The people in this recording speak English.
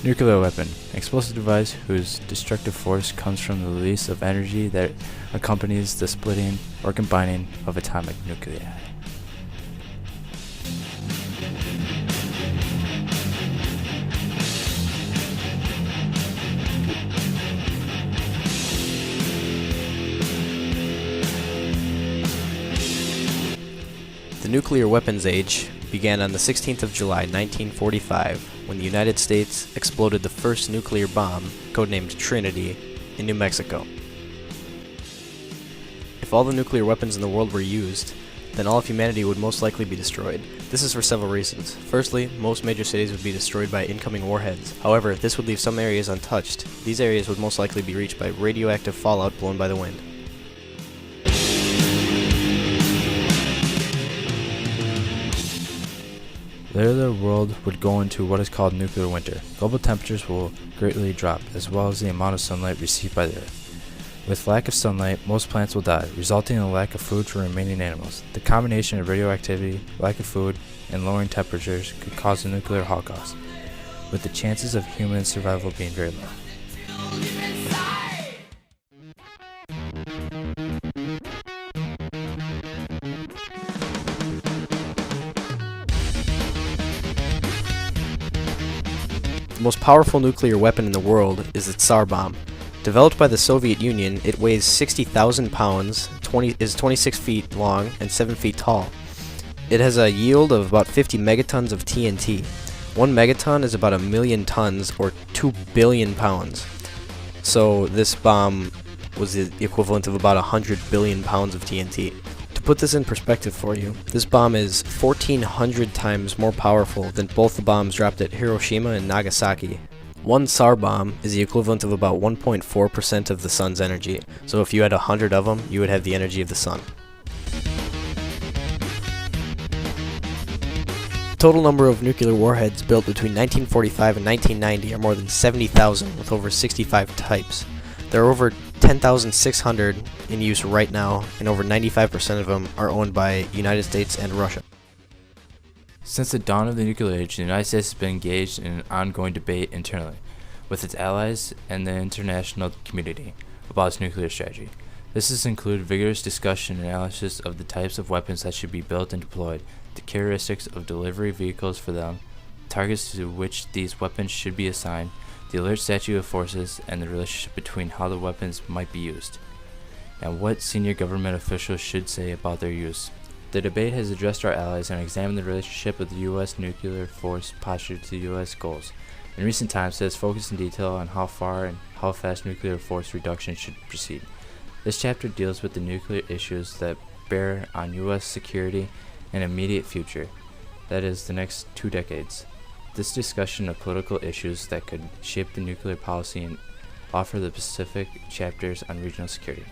Nuclear weapon, an explosive device whose destructive force comes from the release of energy that accompanies the splitting or combining of atomic nuclei. The nuclear weapons age began on the 16th of July 1945 when the United States exploded the first nuclear bomb, codenamed Trinity, in New Mexico. If all the nuclear weapons in the world were used, then all of humanity would most likely be destroyed. This is for several reasons. Firstly, most major cities would be destroyed by incoming warheads. However, this would leave some areas untouched. These areas would most likely be reached by radioactive fallout blown by the wind. Later, the world would go into what is called nuclear winter. Global temperatures will greatly drop, as well as the amount of sunlight received by the Earth. With lack of sunlight, most plants will die, resulting in a lack of food for remaining animals. The combination of radioactivity, lack of food, and lowering temperatures could cause a nuclear holocaust, with the chances of human survival being very low. The most powerful nuclear weapon in the world is the Tsar bomb. Developed by the Soviet Union, it weighs 60,000 pounds, is 26 feet long, and 7 feet tall. It has a yield of about 50 megatons of TNT. 1 megaton is about 1,000,000 tons, or 2 billion pounds. So this bomb was the equivalent of about 100 billion pounds of TNT. To put this in perspective for you, this bomb is 1,400 times more powerful than both the bombs dropped at Hiroshima and Nagasaki. One Tsar bomb is the equivalent of about 1.4% of the sun's energy, so if you had 100 of them, you would have the energy of the sun. The total number of nuclear warheads built between 1945 and 1990 are more than 70,000, with over 65 types. There are over 10,600 in use right now, and over 95% of them are owned by the United States and Russia. Since the dawn of the nuclear age, the United States has been engaged in an ongoing debate internally, with its allies and the international community, about its nuclear strategy. This has included vigorous discussion and analysis of the types of weapons that should be built and deployed, the characteristics of delivery vehicles for them, targets to which these weapons should be assigned, the alert statute of forces, and the relationship between how the weapons might be used, and what senior government officials should say about their use. The debate has addressed our allies and examined the relationship of the U.S. nuclear force posture to U.S. goals. In recent times, it has focused in detail on how far and how fast nuclear force reduction should proceed. This chapter deals with the nuclear issues that bear on U.S. security and immediate future, that is, the next 2 decades. This discussion of political issues that could shape the nuclear policy and offer the specific chapters on regional security.